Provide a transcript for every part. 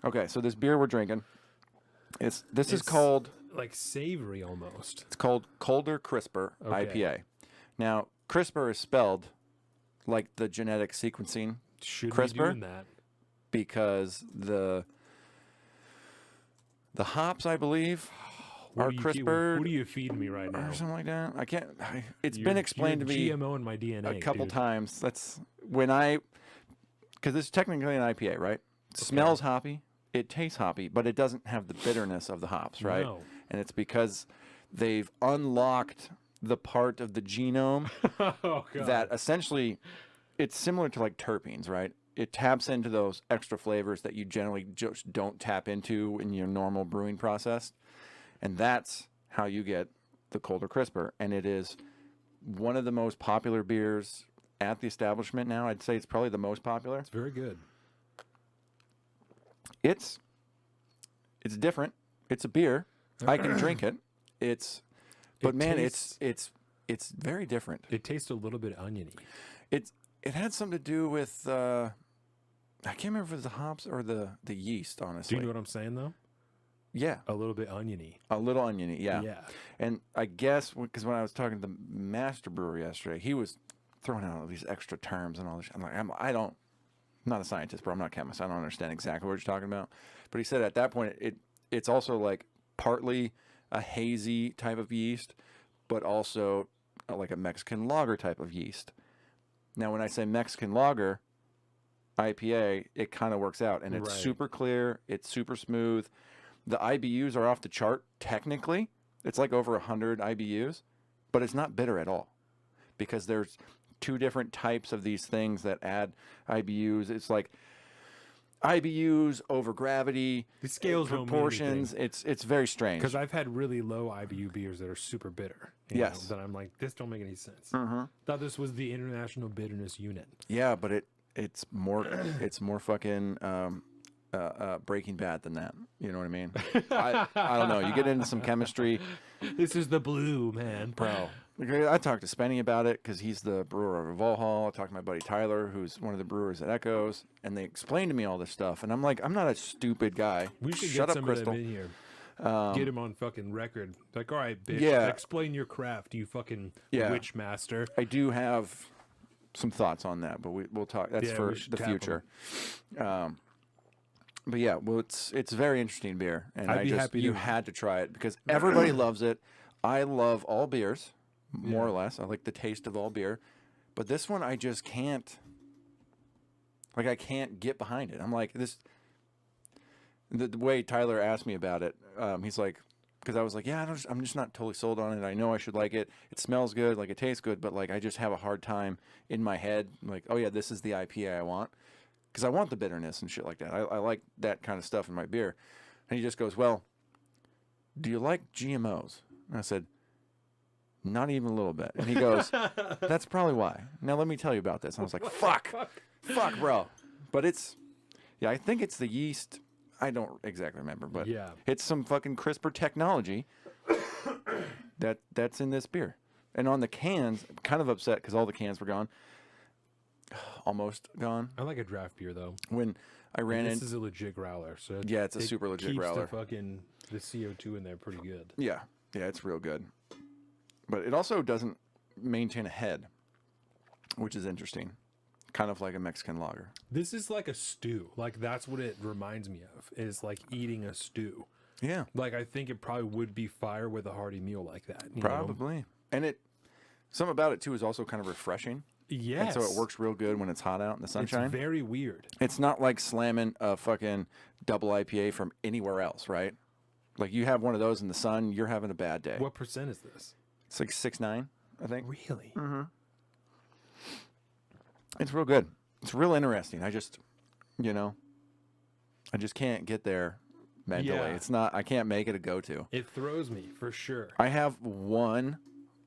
Okay, so this beer we're drinking, this is It's called like savory almost. it's called Colder Crisper Okay. IPA. Now, CRISPR is spelled like the genetic sequencing Should be CRISPR doing that. because the hops, I believe, are CRISPR What are you feeding me right now? or something like that. I can't. It's You're- been explained to you're me GMO in my DNA a couple dude. times. That's when because it's technically an IPA, right? It smells hoppy, it tastes hoppy, but it doesn't have the bitterness of the hops, right? No. And it's because they've unlocked the part of the genome Oh god. that essentially it's similar to like terpenes, right? It taps into those extra flavors that you generally just don't tap into in your normal brewing process. And that's how you get the Colder Crisper. And it is one of the most popular beers at the establishment now. I'd say it's probably the most popular. It's very good. It's different. It's a beer. I can drink it. But man, tastes- it's very different. It tastes a little bit oniony. It had something to do with I can't remember if it was the hops or the yeast, Do honestly. you know what I'm saying though? Yeah, A little bit oniony. a little oniony. Yeah. Yeah. And I guess because when I was talking to the master brewer yesterday, he was throwing out all these extra terms and all this. I'm like, I'm not a scientist, but I'm not a chemist. I don't understand exactly what you're talking about. But he said at that point, it's also like partly a hazy type of yeast, but also like a Mexican lager type of yeast. Now, when I say Mexican lager IPA, it kind of works out, and it's Right. super clear. It's super smooth. The IBUs are off the chart technically. It's like over 100 IBUs, but it's not bitter at all because there's two different types of these things that add IBUs. It's like IBUs over gravity, The scales don't mean proportions. It's very strange. Because I've had really low IBU beers that are super bitter. you Yes. know, that I'm like, this don't make any sense. Mhm. Thought this was the International Bitterness Unit. Yeah, but it's more fucking Breaking Bad than that. You know what I mean? I don't know. You get into some chemistry, This is the blue, man. bro. I talked to Spenny about it because he's the brewer of Volhall. I talked to my buddy Tyler, who's one of the brewers at Echoes, and they explained to me all this stuff. And I'm like, I'm not a stupid guy. We should Shut get up, some Crystal. of them in here. Get him on fucking record. Like, all right, bitch, Yeah. explain your craft, you fucking Yeah. witch master. I do have some thoughts on that, but we'll talk. That's Yeah, for we should the tap 'em. future. But yeah, well, it's a very interesting beer, and I'd be happy you to- had to try it because everybody loves it. I love all beers, more or Yeah. less. I like the taste of all beer, but this one I just can't. Like I can't get behind it. I'm like this. The way Tyler asked me about it, he's like, because I was like, yeah, I'm just not totally sold on it. I know I should like it. It smells good, like it tastes good, but like I just have a hard time in my head. Like, oh yeah, this is the IPA I want, because I want the bitterness and shit like that. I like that kind of stuff in my beer. And he just goes, well, do you like GMOs? And I said, not even a little bit. And he goes, that's probably why. Now let me tell you about this. And I was like, fuck, bro. But yeah, I think it's the yeast. I don't exactly remember, but Yeah. it's some fucking CRISPR technology that's in this beer. And on the cans, I'm kind of upset because all the cans were gone. Almost gone. I like a draft beer though. When I ran This in, is a legit growler, so Yeah, it's a it super legit keeps growler. the CO2 in there pretty good. yeah, it's real good. But it also doesn't maintain a head, which is interesting. Kind of like a Mexican lager. This is like a stew. Like that's what it reminds me of. Is like eating a stew. Yeah, Like I think it probably would be fire with a hearty meal like that. you know? probably. And something about it too is also kind of refreshing. Yes. And so it works real good when it's hot out in the sunshine. It's very weird. It's not like slamming a fucking double IPA from anywhere else, right? Like you have one of those in the sun, you're having a bad day. What percent is this? It's like 6.9, I think. Really? It's real good. It's real interesting. I just can't get there mentally. Yeah. It's not. I can't make it a go-to. It throws me for sure. I have one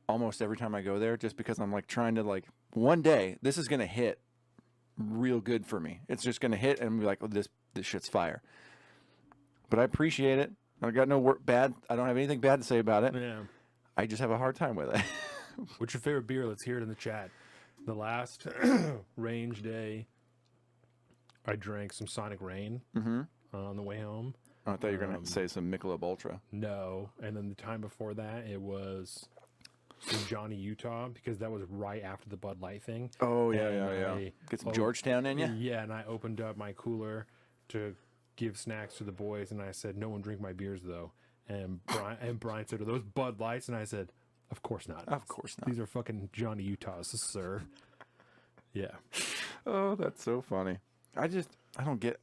almost every time I go there, just because I'm like trying to like one day this is gonna hit real good for me. It's just gonna hit and be like, oh, this shit's fire. But I appreciate it. I got no bad. I don't have anything bad to say about it. Yeah. I just have a hard time with it. What's your favorite beer? Let's hear it in the chat. The last range day, I drank some Sonic Rain. on the way home. Oh, I thought you were going to say some Michelob Ultra. No. And then the time before that, it was in Johnny, Utah, because that was right after the Bud Light thing. Oh, yeah, And yeah. Get some Georgetown in you? Yeah, and I opened up my cooler to give snacks to the boys, and I said, no one drink my beers, though. And Brian said, are those Bud Lights? And I said, of course not. Of course not. These are fucking Johnny Utahs, sir. Yeah. Oh, that's so funny. I don't get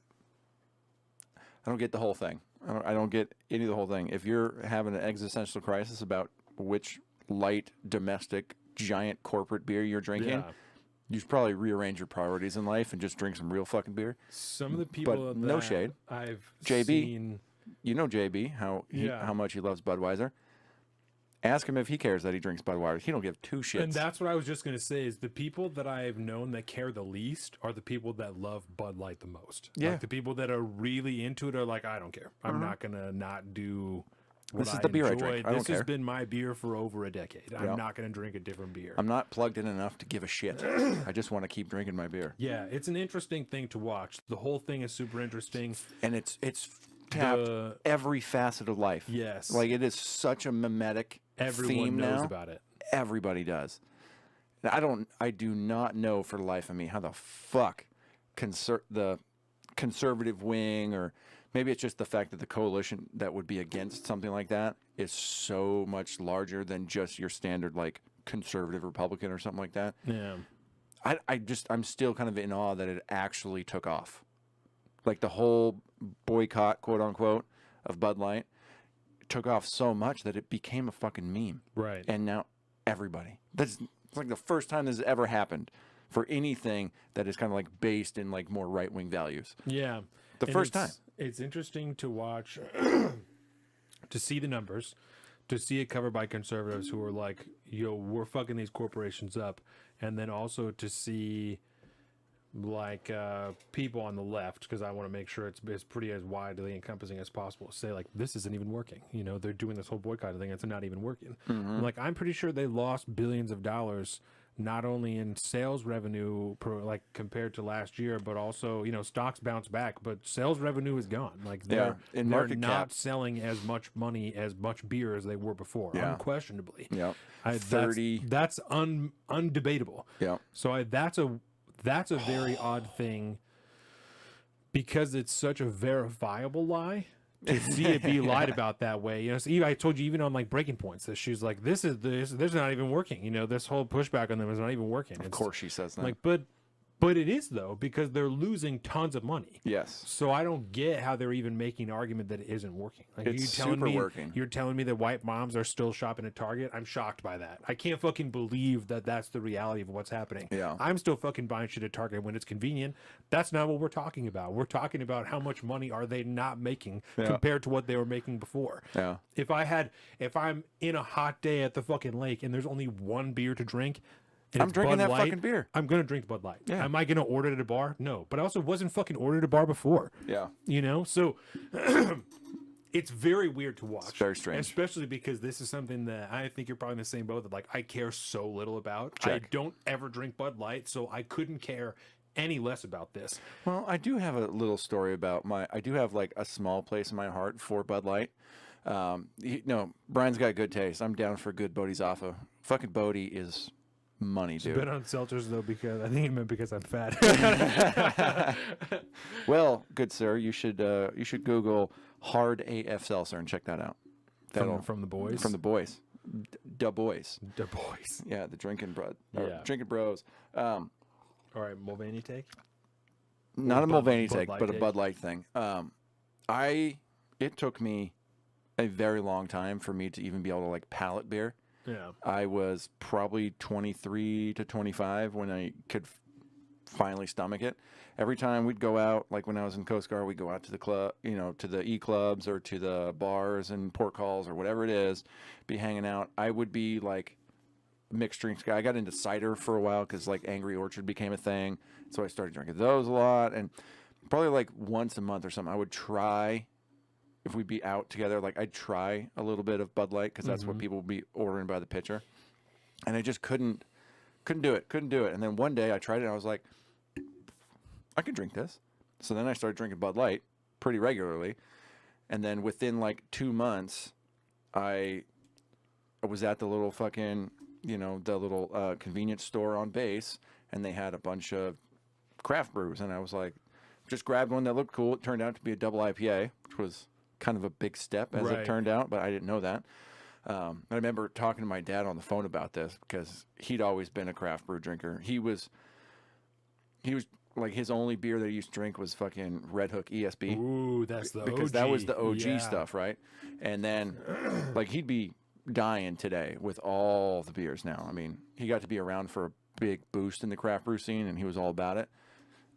the whole thing. I don't get any of the whole thing. If you're having an existential crisis about which light, domestic, giant corporate beer you're drinking, Yeah. you should probably rearrange your priorities in life and just drink some real fucking beer. Some of the people But that no shade. I've JB, seen... You know JB, how much he loves Budweiser. Ask him if he cares that he drinks Budweiser. He don't give two shits. And that's what I was just going to say is the people that I've known that care the least are the people that love Bud Light the most. Yeah. Like the people that are really into it are like, I don't care. I'm not going to not do what This is the beer I enjoy. drink. I don't This has care. been my beer for over a decade. Yep. I'm not going to drink a different beer. I'm not plugged in enough to give a shit. I just want to keep drinking my beer. Yeah, it's an interesting thing to watch. The whole thing is super interesting. And it's tapped every facet of life. Yes. Like it is such a mimetic Everyone theme knows now. about it. Everybody does. I do not know for the life of me how the fuck the conservative wing, or maybe it's just the fact that the coalition that would be against something like that is so much larger than just your standard like conservative Republican or something like that. Yeah. I'm still kind of in awe that it actually took off. Like the whole boycott, quote unquote, of Bud Light took off so much that it became a fucking meme. Right. And now everybody. It's like the first time this has ever happened for anything that is kind of like based in like more right wing values. Yeah. The first time. It's interesting to watch, to see the numbers, to see it covered by conservatives who are like, yo, we're fucking these corporations up. And then also to see like people on the left, because I want to make sure it's pretty as widely encompassing as possible, say like, this isn't even working. You know, they're doing this whole boycott thing. It's not even working. Like, I'm pretty sure they lost billions of dollars, not only in sales revenue like compared to last year, but also, you know, stocks bounce back, but sales revenue is gone. Like they're not selling as much beer as they were before, unquestionably. Yeah. 30. That's undebatable. Yeah. So that's a very odd thing, because it's such a verifiable lie to see it be lied about that way. You know, so I told you even on like Breaking Points that she's like, this is not even working. You know, this whole pushback on them is not even working. Of course she says that. Like, but it is though, because they're losing tons of money. Yes. So I don't get how they're even making an argument that it isn't working. Like, It's super working. You're telling me that white moms are still shopping at Target? I'm shocked by that. I can't fucking believe that that's the reality of what's happening. Yeah. I'm still fucking buying shit at Target when it's convenient. That's not what we're talking about. We're talking about how much money are they not making compared to what they were making before. Yeah. If I'm in a hot day at the fucking lake and there's only one beer to drink, and I'm it's drinking Bud that Light, fucking beer. I'm gonna drink Bud Light. Yeah. Am I gonna order it at a bar? No. But I also wasn't fucking ordered at a bar before. Yeah. You know? So it's very weird to watch. It's very strange. Especially because this is something that I think you're probably in the same boat that like I care so little about. Check. I don't ever drink Bud Light, so I couldn't care any less about this. Well, I do have a little story about I do have like a small place in my heart for Bud Light. Brian's got good taste. I'm down for good Bodhi's Alpha. Fucking Bodhi is money, dude. Been on seltzers though, because I think he meant because I'm fat. Well, good sir, you should Google hard AF seltzer and check that out. From the boys. From the boys, da boys. The boys. Yeah, the Drinkin Yeah. Drinkin Bros. All right, Mulvaney take. Not a Mulvaney take, Light but a take? Bud Light thing. It took me a very long time for me to even be able to like palate beer. Yeah. I was probably 23 to 25 when I could finally stomach it. Every time we'd go out, like when I was in Coast Guard, we'd go out to the club, you know, to the E-clubs or to the bars and port calls or whatever it is, be hanging out. I would be like mixed drinks guy. I got into cider for a while because like Angry Orchard became a thing. So I started drinking those a lot. And probably like once a month or something, I would try, if we'd be out together, like I'd try a little bit of Bud Light because that's what people would be ordering by the pitcher. And I just couldn't do it. And then one day I tried it and I was like, I could drink this. So then I started drinking Bud Light, pretty regularly. And then within like 2 months, I was at the little fucking, the little convenience store on base, and they had a bunch of craft brews. And I was like, just grabbed one that looked cool. It turned out to be a double IPA, which was kind of a big step as it turned out, but I didn't know that. I remember talking to my dad on the phone about this because he'd always been a craft brew drinker. He was like, his only beer that he used to drink was fucking Red Hook ESB. Ooh, that's the because OG. that was the OG stuff, right? And then, like, he'd be dying today with all the beers now. I mean, he got to be around for a big boost in the craft brew scene, and he was all about it.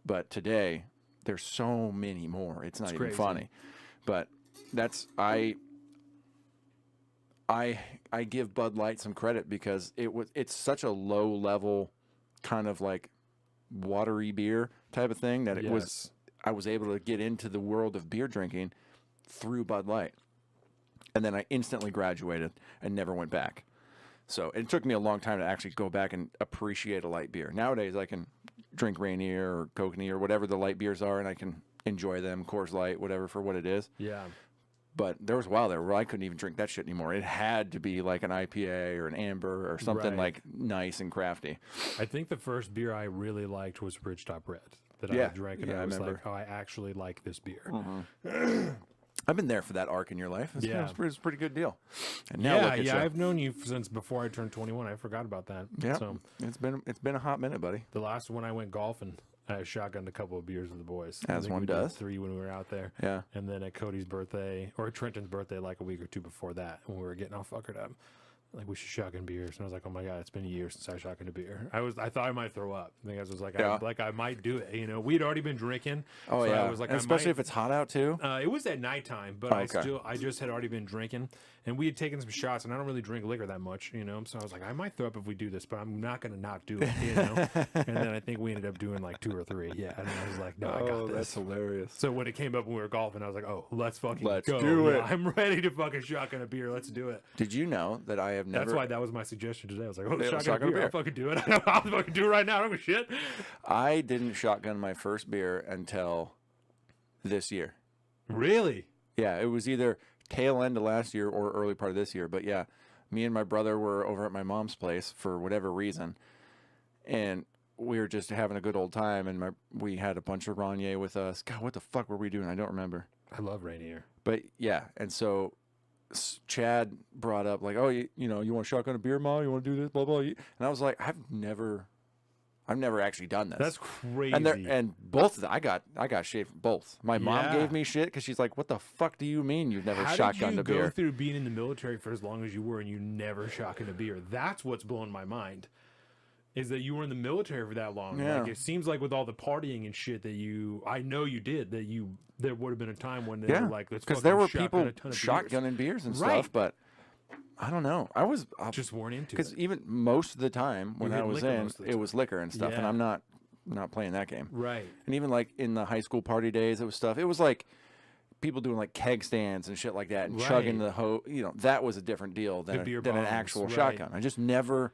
But today, there's so many more. It's not even funny. But I give Bud Light some credit because it's such a low level kind of like watery beer type of thing that I was able to get into the world of beer drinking through Bud Light. And then I instantly graduated and never went back. So it took me a long time to actually go back and appreciate a light beer. Nowadays I can drink Rainier or Kokanee or whatever the light beers are, and I can enjoy them, Coors Light, whatever, for what it is. Yeah. But there was a while there where I couldn't even drink that shit anymore. It had to be like an IPA or an amber or something like nice and crafty. I think the first beer I really liked was Ridgetop Red that I drank, and I was like, oh, I actually like this beer. Mm-hmm. I've been there for that arc in your life. It's a pretty good deal. And now look at you. I've known you since before I turned 21. I forgot about that. Yeah, so it's been a hot minute, buddy. The last one I went golfing, I shotgunned a couple of beers with the boys. As one does. 3 when we were out there. Yeah. And then at Cody's birthday, or Trenton's birthday, like a week or two before that, when we were getting all fuckered up, like, we should shotgun beers. And I was like, oh my God, it's been a year since I shotgunned a beer. I thought I might throw up. I think I was like, I might do it. You know, we'd already been drinking. Oh, so yeah. I was like, and especially if it's hot out too. It was at nighttime, but I just had already been drinking, and we had taken some shots, and I don't really drink liquor that much, you know. So I was like, I might throw up if we do this, but I'm not going to not do it, you know. And then I think we ended up doing like 2 or 3. Yeah. And I was like, no, I got this. That's hilarious. So when it came up when we were golfing, I was like, oh, let's fucking go. Do it. Yeah, I'm ready to fucking shotgun a beer. Let's do it. Did you know that I have never... That's why that was my suggestion today. I was like, oh, shotgun shotgun a beer. I'll fucking do it. I'll fucking do it right now. I don't give a shit. I didn't shotgun my first beer until this year. Really? Yeah, it was either tail end of last year or early part of this year. But yeah, me and my brother were over at my mom's place for whatever reason, and we were just having a good old time, and we had a bunch of Rainier with us. God, what the fuck were we doing? I don't remember. I love Rainier. But yeah, and so Chad brought up like, oh, you want to shotgun a beer, Ma? You want to do this, blah blah. And I was like, I've never actually done this. That's crazy. And both of them, I got shit from both. My mom gave me shit because she's like, what the fuck do you mean you've never shotgunned a beer? How did you go through being in the military for as long as you were and you never shotgunned a beer? That's what's blowing my mind. Is that you were in the military for that long? Yeah. Like, it seems like with all the partying and shit that I know you did, there would have been a time when they were like, let's because there were people shotgunning beers and stuff, but I don't know. I was just weren't into it. Because even most of the time when I was in, it was liquor and stuff, and I'm not playing that game. Right. And even like in the high school party days, it was stuff. It was like people doing like keg stands and shit like that and chugging the hoe. You know, that was a different deal than an actual shotgun. I just never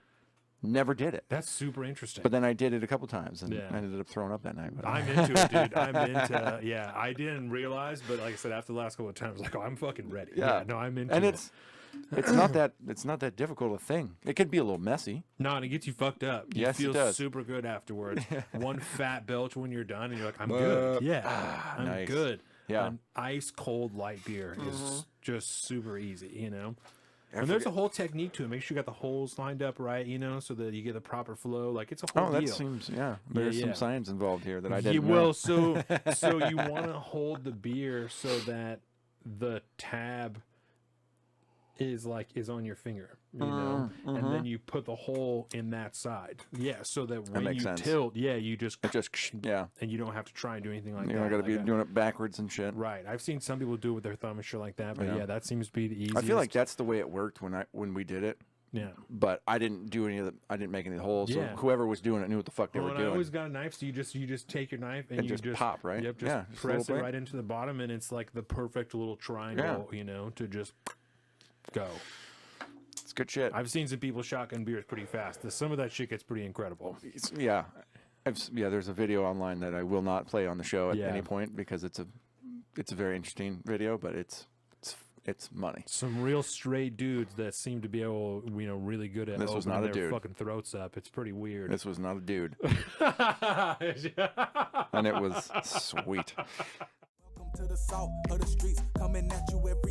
did it. That's super interesting. But then I did it a couple times, and I ended up throwing up that night. But I'm into it, dude. I'm into I didn't realize, but like I said, after the last couple of times, like, oh, I'm fucking ready. Yeah, no, I'm into it. And it's not that difficult a thing. It could be a little messy. No, and it gets you fucked up. You feel super good afterwards. One fat belch when you're done, and you're like, I'm good. Yeah, I'm good. Yeah, an ice cold light beer is just super easy, you know. And there's a whole technique to it. Make sure you got the holes lined up right, you know, so that you get the proper flow. Like, it's a whole deal. Oh, that seems, there's some science involved here that I didn't know. Well, so you want to hold the beer so that the tab is on your finger, you know, and then you put the hole in that side. Yeah, so that when you tilt, you just and you don't have to try and do anything like that. You're not going to be doing it backwards and shit. Right. I've seen some people do it with their thumb and shit like that, but that seems to be the easiest. I feel like that's the way it worked when we did it. Yeah. But I didn't do I didn't make any holes. So whoever was doing it knew what the fuck they were doing. I always got a knife, so you just take your knife and you just pop, right? Yep, just press it right into the bottom, and it's like the perfect little triangle, you know, to just go. It's good shit. I've seen some people shotgun beers pretty fast. Some of that shit gets pretty incredible. There's a video online that I will not play on the show at any point because it's a it's a very interesting video, but it's money. Some real straight dudes that seem to be able, really good at This was opening not a their dude. fucking throats up. It's pretty weird. This was not a dude, and it was sweet. Welcome to the south of the streets, coming at you every